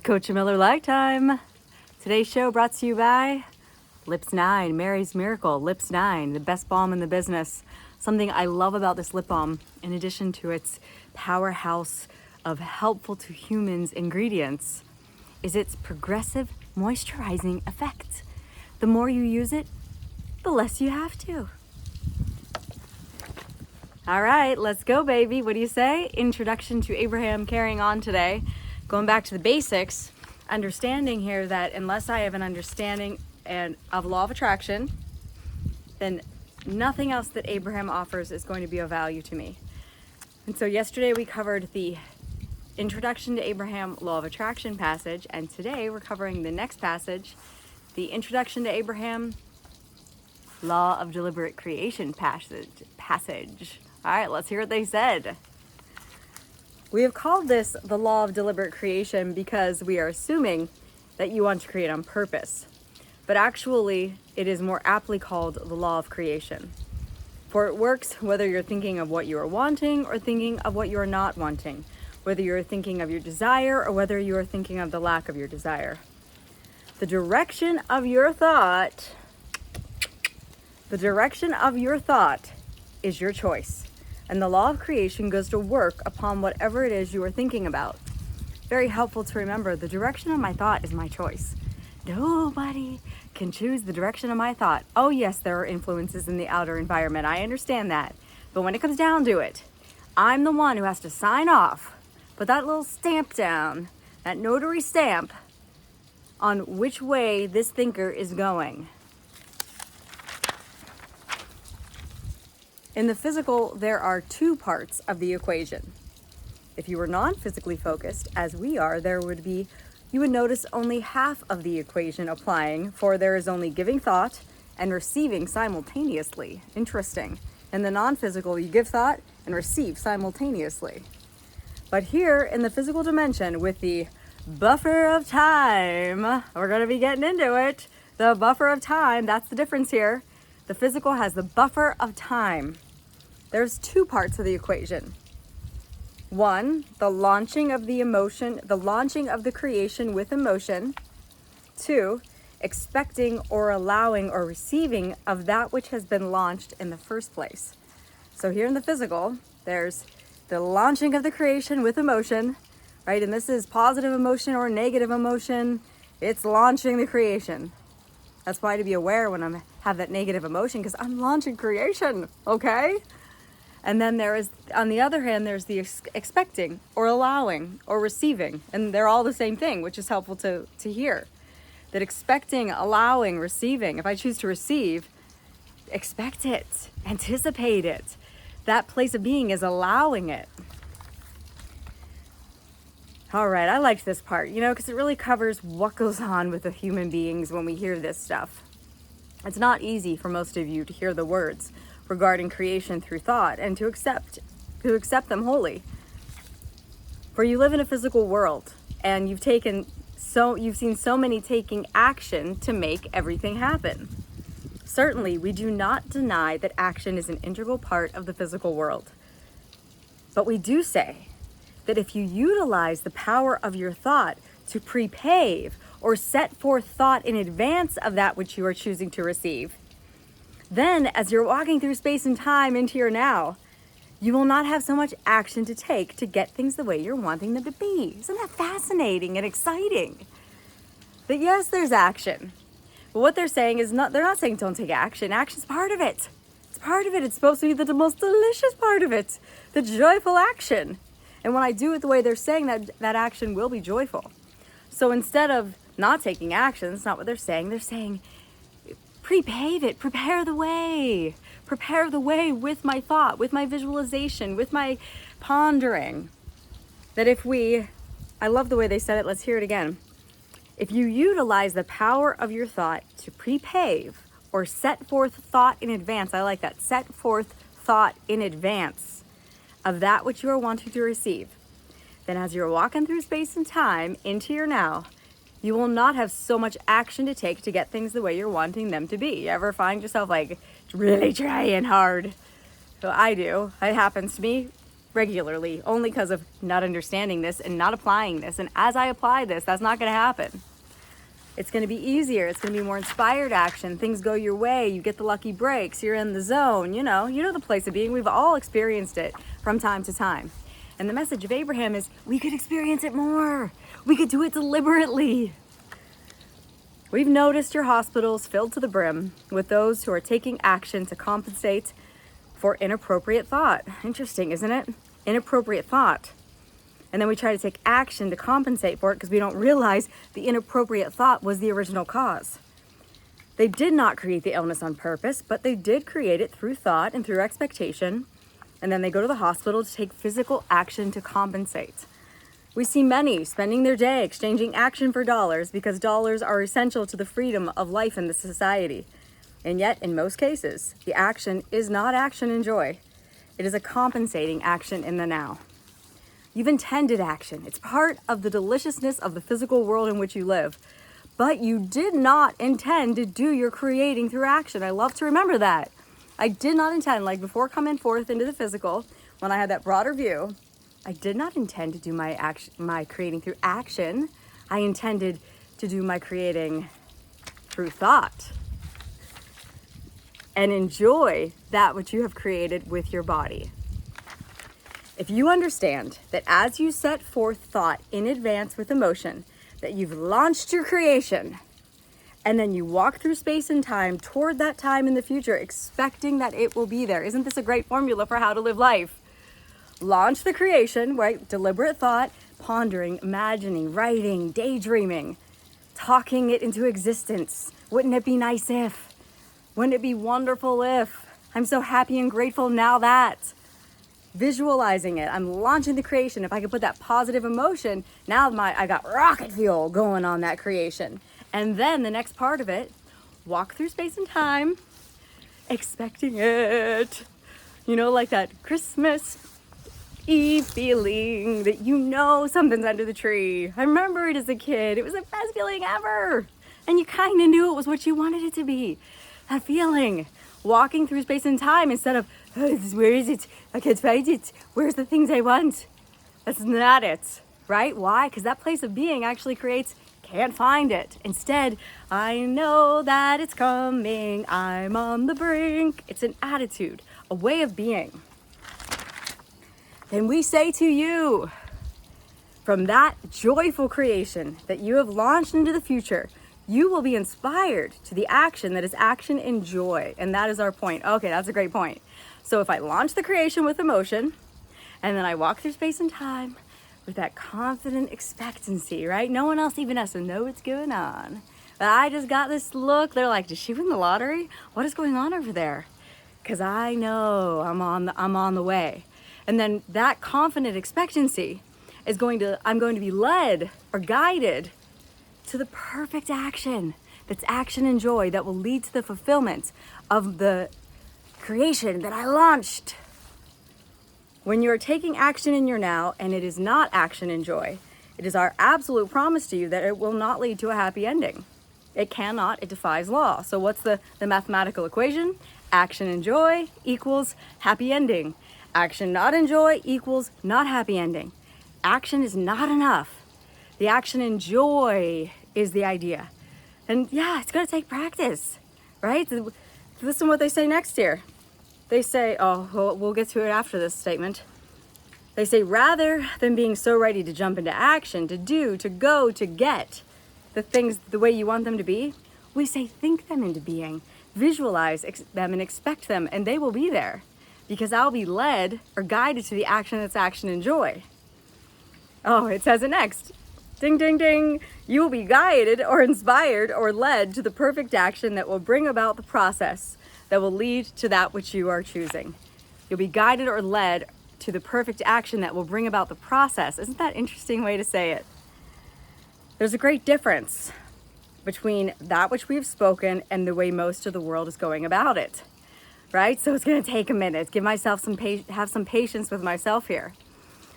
Coach Miller Lifetime. Today's show brought to you by Lips 9, Mary's Miracle. Lips 9, the best balm in the business. Something I love about this lip balm, in addition to its powerhouse of helpful to humans ingredients, is its progressive moisturizing effect. The more you use it, the less you have to. All right, let's go, baby. What do you say? Introduction to Abraham carrying on today. Going back to the basics, understanding here that unless I have an understanding of law of attraction, then nothing else that Abraham offers is going to be of value to me. And so yesterday we covered the Introduction to Abraham Law of Attraction passage, and today we're covering the next passage, the Introduction to Abraham Law of Deliberate Creation passage. All right, let's hear what they said. We have called this the law of deliberate creation because we are assuming that you want to create on purpose. But actually, it is more aptly called the law of creation. For it works whether you're thinking of what you are wanting or thinking of what you are not wanting, whether you're thinking of your desire or whether you are thinking of the lack of your desire. The direction of your thought is your choice. And the law of creation goes to work upon whatever it is you are thinking about. Very helpful to remember, the direction of my thought is my choice. Nobody can choose the direction of my thought. Oh yes, there are influences in the outer environment. I understand that. But when it comes down to it, I'm the one who has to sign off, put that little stamp down, that notary stamp on which way this thinker is going. In the physical, there are two parts of the equation. If you were non-physically focused, as we are, you would notice only half of the equation applying, for there is only giving thought and receiving simultaneously. Interesting. In the non-physical, you give thought and receive simultaneously. But here in the physical dimension, with the buffer of time, we're going to be getting into it. The buffer of time, that's the difference here. The physical has the buffer of time. There's two parts of the equation. One, the launching of the creation with emotion. Two, expecting or allowing or receiving of that which has been launched in the first place. So here in the physical, there's the launching of the creation with emotion, right? And this is positive emotion or negative emotion. It's launching the creation. That's why to be aware when I have that negative emotion, because I'm launching creation, okay? And then on the other hand, there's the expecting or allowing or receiving. And they're all the same thing, which is helpful to hear. That expecting, allowing, receiving, if I choose to receive, expect it, anticipate it. That place of being is allowing it. All right, I liked this part, because it really covers what goes on with the human beings when we hear this stuff. It's not easy for most of you to hear the words regarding creation through thought and to accept them wholly. For you live in a physical world and you've seen so many taking action to make everything happen. Certainly, we do not deny that action is an integral part of the physical world. But we do say that if you utilize the power of your thought to prepave or set forth thought in advance of that which you are choosing to receive, then as you're walking through space and time into your now, you will not have so much action to take to get things the way you're wanting them to be. Isn't that fascinating and exciting? That yes, there's action. But what they're saying is they're not saying don't take action. Action's part of it. It's part of it. It's supposed to be the most delicious part of it. The joyful action. And when I do it the way they're saying, that action will be joyful. So instead of not taking action, that's not what they're saying. They're saying, prepave it, prepare the way. Prepare the way with my thought, with my visualization, with my pondering. That I love the way they said it, let's hear it again. If you utilize the power of your thought to prepave or set forth thought in advance, I like that, set forth thought in advance of that which you are wanting to receive, then as you're walking through space and time into your now, you will not have so much action to take to get things the way you're wanting them to be. You ever find yourself really trying hard? So I do. It happens to me regularly, only because of not understanding this and not applying this. And as I apply this, that's not going to happen. It's going to be easier. It's going to be more inspired action. Things go your way. You get the lucky breaks. You're in the zone. You know the place of being. We've all experienced it from time to time. And the message of Abraham is we could experience it more. We could do it deliberately. We've noticed your hospitals filled to the brim with those who are taking action to compensate for inappropriate thought. Interesting, isn't it? Inappropriate thought. And then we try to take action to compensate for it because we don't realize the inappropriate thought was the original cause. They did not create the illness on purpose, but they did create it through thought and through expectation. And then they go to the hospital to take physical action to compensate. We see many spending their day exchanging action for dollars because dollars are essential to the freedom of life in the society. And yet, in most cases, the action is not action and joy. It is a compensating action in the now. You've intended action. It's part of the deliciousness of the physical world in which you live. But you did not intend to do your creating through action. I love to remember that. I did not intend, like before coming forth into the physical, when I had that broader view, I did not intend to do my creating through action. I intended to do my creating through thought. And enjoy that which you have created with your body. If you understand that as you set forth thought in advance with emotion, that you've launched your creation, and then you walk through space and time toward that time in the future, expecting that it will be there. Isn't this a great formula for how to live life? Launch the creation, right? Deliberate thought, pondering, imagining, writing, daydreaming, talking it into existence. Wouldn't it be nice if? Wouldn't it be wonderful if? I'm so happy and grateful now that. Visualizing it. I'm launching the creation. If I could put that positive emotion, now I got rocket fuel going on that creation. And then the next part of it, walk through space and time, expecting it. Like that Christmas Eve feeling that something's under the tree. I remember it as a kid. It was the best feeling ever. And you kind of knew it was what you wanted it to be. That feeling. Walking through space and time instead of, where is it? I can't find it. Where's the things I want? That's not it, right? Why? Because that place of being actually creates, can't find it. Instead, I know that it's coming. I'm on the brink. It's an attitude, a way of being. Then we say to you, from that joyful creation that you have launched into the future, you will be inspired to the action that is action in joy. And that is our point. Okay, that's a great point. So if I launch the creation with emotion, and then I walk through space and time with that confident expectancy, right? No one else even has to know what's going on. But I just got this look. They're like, did she win the lottery? What is going on over there? Because I know I'm on the way. And then that confident expectancy is I'm going to be led or guided to the perfect action. That's action and joy that will lead to the fulfillment of the creation that I launched. When you are taking action in your now and it is not action and joy, it is our absolute promise to you that it will not lead to a happy ending. It cannot, it defies law. So what's the mathematical equation? Action and joy equals happy ending. Action not in joy equals not happy ending. Action is not enough. The action and joy is the idea. And yeah, it's gonna take practice, right? Listen to what they say next here. They say, we'll get to it after this statement. They say, rather than being so ready to jump into action, to do, to go, to get the things the way you want them to be, we say, think them into being, visualize them and expect them, and they will be there because I'll be led or guided to the action that's action and joy. Oh, it says it next. Ding, ding, ding. You will be guided or inspired or led to the perfect action that will bring about the process that will lead to that which you are choosing. You'll be guided or led to the perfect action that will bring about the process. Isn't that an interesting way to say it? There's a great difference between that which we've spoken and the way most of the world is going about it, right? So it's going to take a minute. Give myself have some patience with myself here.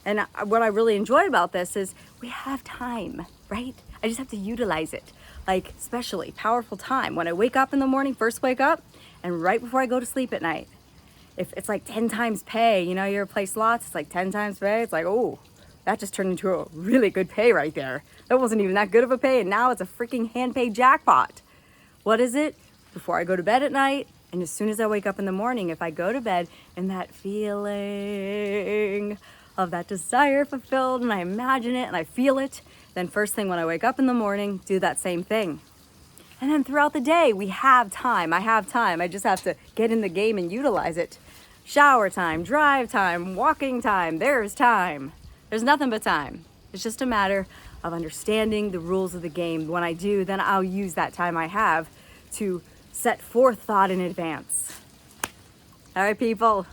And what I really enjoy about this is we have time, right? I just have to utilize it, like especially powerful time. When I wake up in the morning, first wake up, and right before I go to sleep at night. if it's like 10 times pay, you know, you ever play slots, it's like 10 times pay. It's like, oh, that just turned into a really good pay right there. That wasn't even that good of a pay, and now it's a freaking hand paid jackpot. What is it? Before I go to bed at night, and as soon as I wake up in the morning, if I go to bed and that feeling of that desire fulfilled, and I imagine it and I feel it, then first thing when I wake up in the morning, do that same thing. And then throughout the day, we have time. I have time. I just have to get in the game and utilize it. Shower time, drive time, walking time, there's time. There's nothing but time. It's just a matter of understanding the rules of the game. When I do, then I'll use that time I have to set forth thought in advance. All right, people.